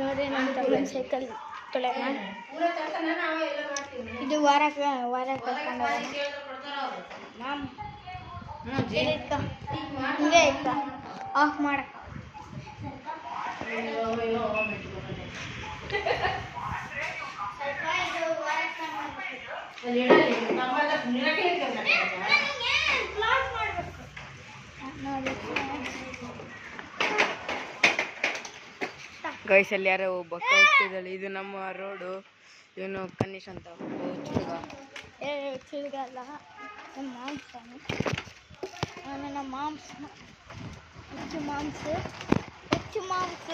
ನೋಡ್ರಿ ನಮ್ಮ ತಮ್ಮನ ಸೈಕಲ್ ತೊಳೆಯೋಣ. ಇದು ವಾರ ಕರ್ಕೊಂಡು ಹಿಂಗೆ ಇಕ್ಕ ಆಫ್ ಮಾಡ. ಗೈಸ್ ಅಲ್ಲಿ ಯಾರೋ ಒಬ್ಬ ಹೋಗ್ತಿದ್ದಾಳೆ. ಇದು ನಮ್ಮ ರೋಡು. ಇವನು ಕನಿಷ್ ಅಂತ ಚಿಲ್ಗ ಅಲ್ಲ, ನಮ್ಮ ಮಾಂಸನು. ನಮ್ಮ ಮಾಂಸ ಹೆಚ್ಚು ಮಾಂಸ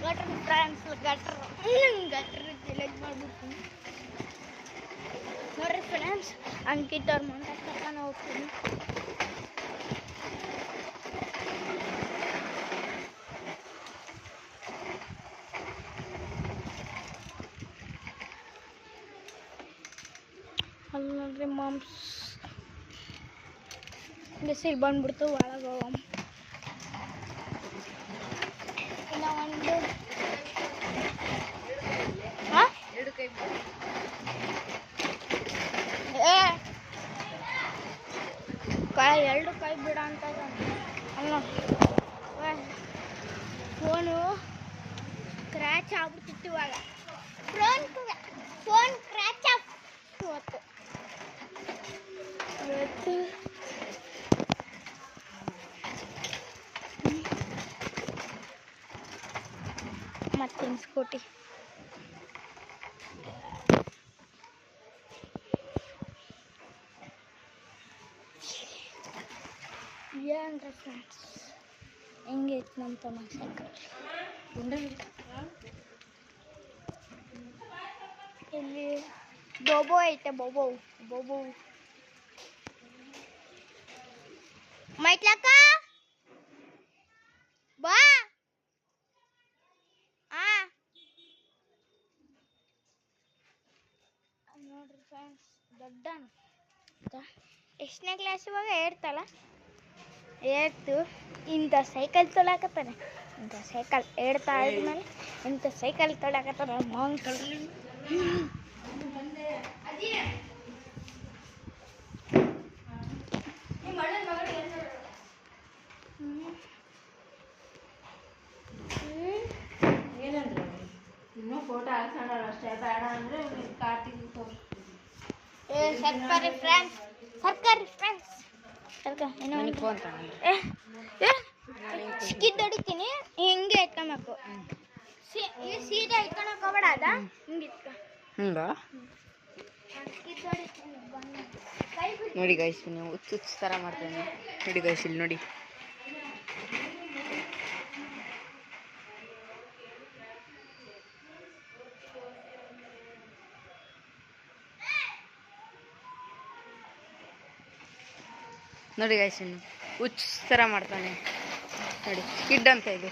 ಗಟ್ರ ಫ್ರೆಂಡ್ಸ್, ಗಟ್ರ ಜಿಲೆಟ್ ಮಾಡ್ಬಿಡ್ತೀನಿ ನೋಡ್ರಿ ಫ್ರೆಂಡ್ಸ್. ಅಂಕಿತ್ ಅವ್ರ ಮನೆ ಕರ್ಕೊಂಡು ಹೋಗ್ತೀನಿ. ಅಲ್ಲಿ ನೋಡ್ರಿ ಮಾಂಸ್ ಬಿಸಿಲು ಬಂದ್ಬಿಡ್ತು. ಒಳಗೆ ಹೋಗಮ್ಮ. ಇನ್ನ ಒಂದು ಎರಡು ಕೈ ಬಿಡ ಅಂತ ಅಲ್ಲ. ಫೋನು ಕ್ರ್ಯಾಚ್ ಆಗ್ಬಿಡ್ತಿತ್ತು ಇವಾಗ. ಫೋನ್ ಕ್ರ್ಯಾಚ್ ಆಗ್ಬಿಟ್ಟು ಇವತ್ತು ಮತ್ತೇನು ಸ್ಕೂಟಿ ಏನ್ರಿ ಫ್ರೆಂಡ್ಸ್, ಹೆಂಗೈತೆ ನಮ್ಮ ತಮ್ಮ ಸೈಕಲ್. ಇಲ್ಲಿ ಬೋಬೋ ಐತೆ. ಬೋಬೋ ಮೈಟ್ಲಕ್ಕ ಬಾ. ನೋಡ್ರಿ ಫ್ರೆಂಡ್ಸ್, ದೊಡ್ಡ ಎಷ್ಟನೇ ಕ್ಲಾಸ್ ಇವಾಗ? ಏರ್ತಲ್ಲ, ಏರ್ತು ಇಂಥ ಸೈಕಲ್ ತೊಳಕತ್ತಾನೆ. ಇಂಥ ಸೈಕಲ್ ಏರ್ತಾ ಆದ್ಮೇಲೆ ಇಂಥ ಸೈಕಲ್ ತೊಳಕತ್ತಾನೆ. ಮಾಂಗ್ ಏನಂದ್ರೆ ಇನ್ನೂ ಫೋಟೋ ಹಾಕ್ಸೋಣ ಅಷ್ಟೇ, ಬೇಡ ಅಂದರೆ ಕಾರ್ತಿಕ್ ಸರ್ಕಾರಿ ಫ್ರೆಂಡ್ಸ್ ಸ್ಕಿಡ್ ಹೊಡಿತೀನಿ. ಹಿಂಗೆ ಇಟ್ಕೊಬೇಕು. ಸೀದಾ ಇಟ್ಕೊಳಕ್ ಹೋಗ್ಬೇಡ. ಅದ ಹಿಂಗೆ ಹಿಂಗ ನೋಡಿ ಗೈಸ್, ನೀವು ಹುಚ್ಚು ಥರ ಮಾಡ್ತೇನೆ ನೋಡಿ ಗೈಸ್. ಇಲ್ಲಿ ನೋಡಿ, ನೋಡಿ ಗೈಸ್, ಇನ್ನು ಹುಚ್ಚು ಥರ ಮಾಡ್ತಾನೆ ನೋಡಿ. ಸ್ಕಿಡ್ ಅಂತ ಇದು.